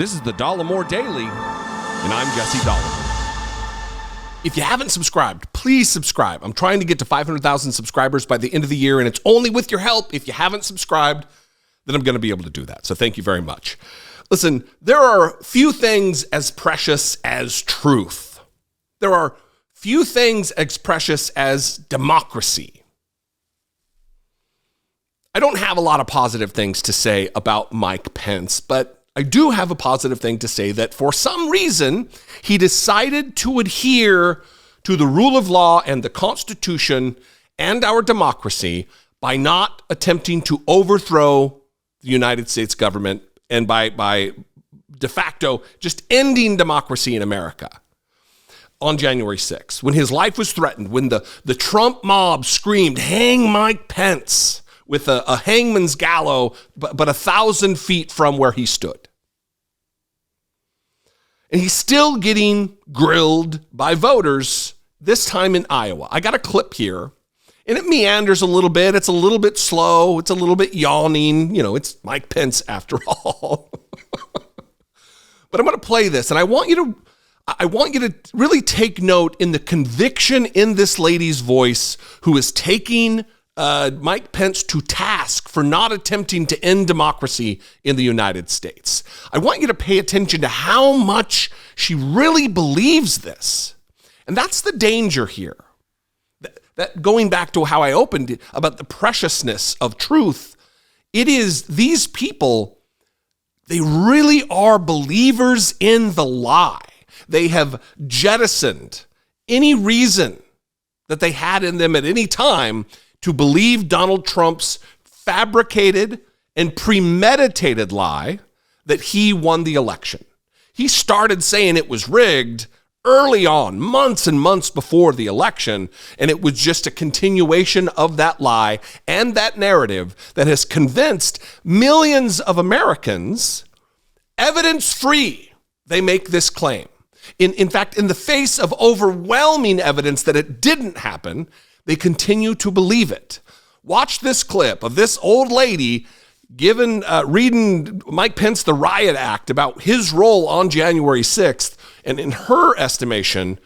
This is the Dollemore Daily, and I'm Jesse Dollemore. If you haven't subscribed, please subscribe. I'm trying to get to 500,000 subscribers by the end of the year, and it's only with your help. If you haven't subscribed, then I'm going to be able to do that. So thank you very much. Listen, there are few things as precious as truth. There are few things as precious as democracy. I don't have a lot of positive things to say about Mike Pence, but I do have a positive thing to say that for some reason, he decided to adhere to the rule of law and the Constitution and our democracy by not attempting to overthrow the United States government and by de facto just ending democracy in America on January 6th, when his life was threatened, when the Trump mob screamed, "Hang Mike Pence," with a hangman's gallows, but 1,000 feet from where he stood. And he's still getting grilled by voters, this time in Iowa. I got a clip here, and it meanders a little bit. It's a little bit slow. It's a little bit yawning. You know, it's Mike Pence after all. But I'm going to play this, and I want you to really take note in the conviction in this lady's voice who is taking Mike Pence to task for not attempting to end democracy in the United States. I want you to pay attention to how much she really believes this. And that's the danger here. That going back to how I opened about the preciousness of truth, it is these people, they really are believers in the lie. They have jettisoned any reason that they had in them at any time to believe Donald Trump's fabricated and premeditated lie that he won the election. He started saying it was rigged early on, months and months before the election, and it was just a continuation of that lie and that narrative that has convinced millions of Americans, evidence-free, they make this claim. In fact, in the face of overwhelming evidence that it didn't happen, they continue to believe it. Watch this clip of this old lady reading Mike Pence the Riot Act about his role on January 6th, and in her estimation,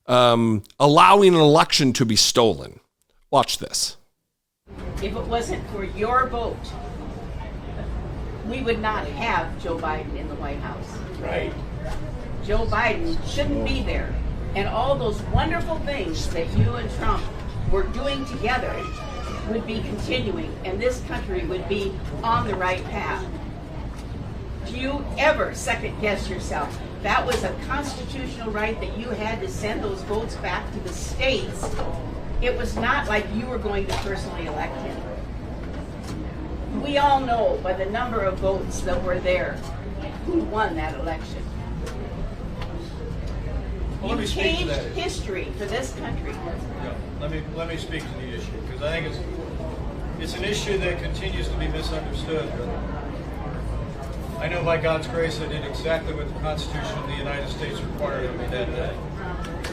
allowing an election to be stolen. Watch this. If it wasn't for your vote, we would not have Joe Biden in the White House. Right. Joe Biden shouldn't be there. And all those wonderful things that you and Trump were doing together would be continuing, and this country would be on the right path. Do you ever second guess yourself? That was a constitutional right that you had to send those votes back to the states. It was not like you were going to personally elect him. We all know by the number of votes that were there who won that election. Well, You changed history for this country. Yeah, let me speak to the issue, because I think it's an issue that continues to be misunderstood. I know by God's grace I did exactly what the Constitution of the United States required of me that day.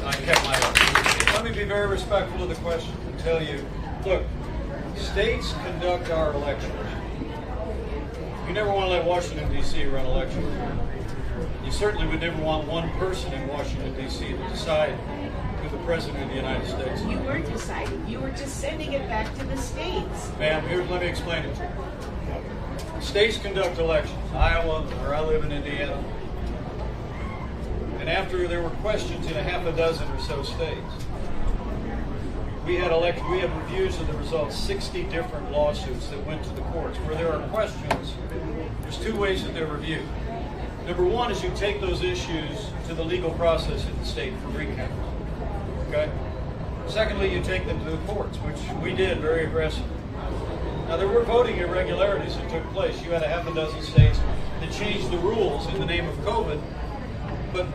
I kept my oath. Let me be very respectful of the question and tell you, look, states conduct our elections. You never want to let Washington, D.C. run elections. You certainly would never want one person in Washington, D.C. to decide who the President of the United States is. You weren't deciding. You were just sending it back to the states. Ma'am, let me explain it to you. States conduct elections. Iowa, where I live in Indiana. And after there were questions in a half a dozen or so states, we had reviews of the results, 60 different lawsuits that went to the courts. Where there are questions, there's two ways that they're reviewed. Number one is you take those issues to the legal process in the state for recount. Okay? Secondly, you take them to the courts, which we did very aggressively. Now, there were voting irregularities that took place. You had a half a dozen states that changed the rules in the name of COVID, but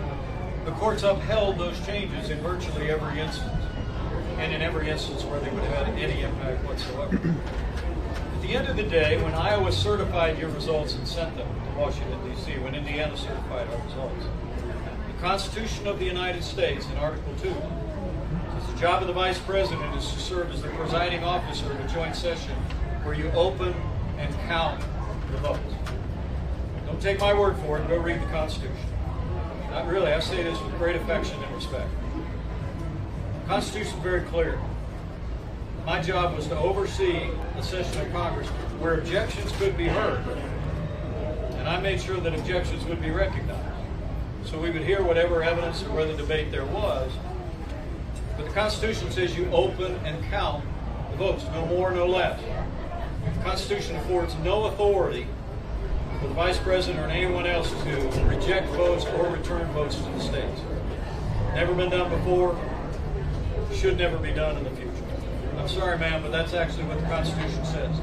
the courts upheld those changes in virtually every instance, and in every instance where they would have had any impact whatsoever. At the end of the day, when Iowa certified your results and sent them to Washington, D.C., when Indiana certified our results, the Constitution of the United States, in Article 2, says the job of the Vice President is to serve as the presiding officer in a joint session where you open and count the votes. Don't take my word for it. Go read the Constitution. Not really. I say this with great affection and respect. The Constitution is very clear. My job was to oversee the session of Congress where objections could be heard. And I made sure that objections would be recognized. So we would hear whatever evidence or whatever debate there was. But the Constitution says you open and count the votes, no more, no less. The Constitution affords no authority for the Vice President or anyone else to reject votes or return votes to the states. Never been done before, should never be done in the future. I'm sorry, ma'am, but that's actually what the Constitution says.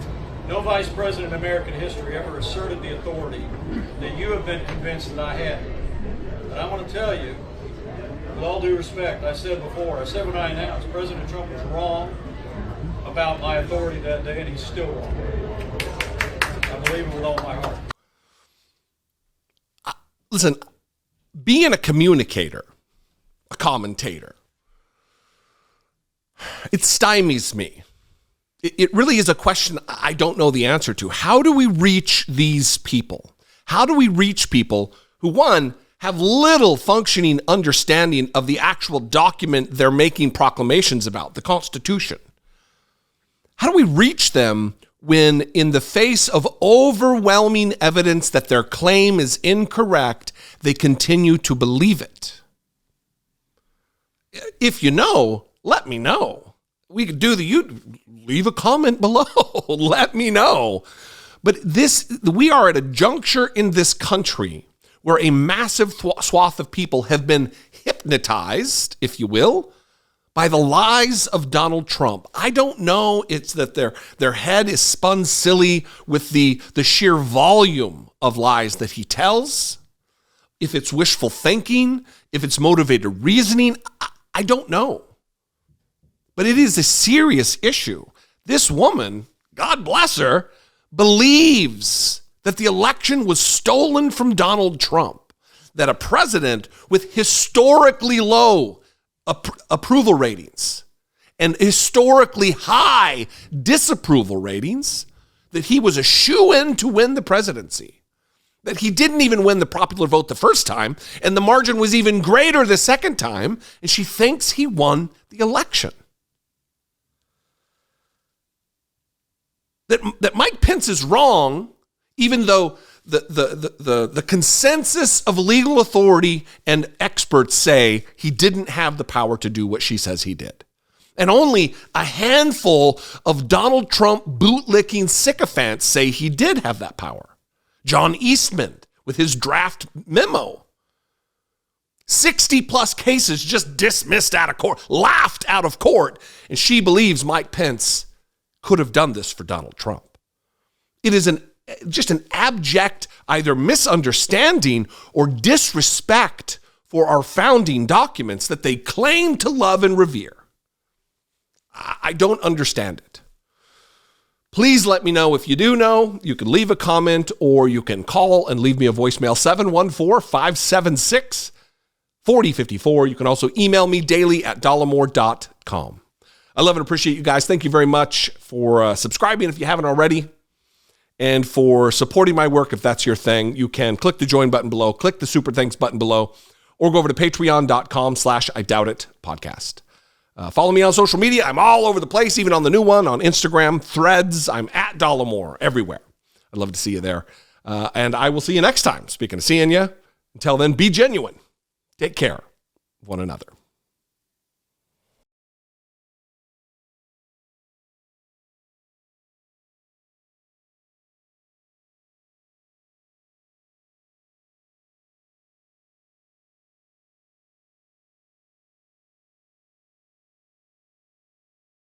No Vice President in American history ever asserted the authority that you have been convinced that I had. But I want to tell you, with all due respect, I said what I announced, President Trump was wrong about my authority that day, and he's still wrong. I believe it with all my heart. Listen, being a communicator, a commentator, it stymies me. It really is a question I don't know the answer to. How do we reach these people? How do we reach people who, one, have little functioning understanding of the actual document they're making proclamations about, the Constitution? How do we reach them when, in the face of overwhelming evidence that their claim is incorrect, they continue to believe it? If you know, let me know. We could do you leave a comment below. Let me know. But we are at a juncture in this country where a massive swath of people have been hypnotized, if you will, by the lies of Donald Trump. I don't know it's that their head is spun silly with the sheer volume of lies that he tells, if it's wishful thinking, if it's motivated reasoning, I don't know. But it is a serious issue. This woman, God bless her, believes that the election was stolen from Donald Trump, that a president with historically low approval ratings and historically high disapproval ratings, that he was a shoo-in to win the presidency, that he didn't even win the popular vote the first time, and the margin was even greater the second time, and she thinks he won the election. That Mike Pence is wrong, even though the consensus of legal authority and experts say he didn't have the power to do what she says he did. And only a handful of Donald Trump bootlicking sycophants say he did have that power. John Eastman with his draft memo. 60 plus cases just dismissed out of court, laughed out of court, and she believes Mike Pence could have done this for Donald Trump. It is just an abject either misunderstanding or disrespect for our founding documents that they claim to love and revere. I don't understand it. Please let me know if you do know. You can leave a comment or you can call and leave me a voicemail, 714-576-4054. You can also email me daily at dollemore.com. I love and appreciate you guys. Thank you very much for subscribing if you haven't already, and for supporting my work if that's your thing. You can click the join button below, click the super thanks button below, or go over to patreon.com/IDoubtIt podcast. Follow me on social media. I'm all over the place, even on the new one, on Instagram, Threads. I'm at Dollemore everywhere. I'd love to see you there. And I will see you next time. Speaking of seeing you, until then, be genuine. Take care of one another.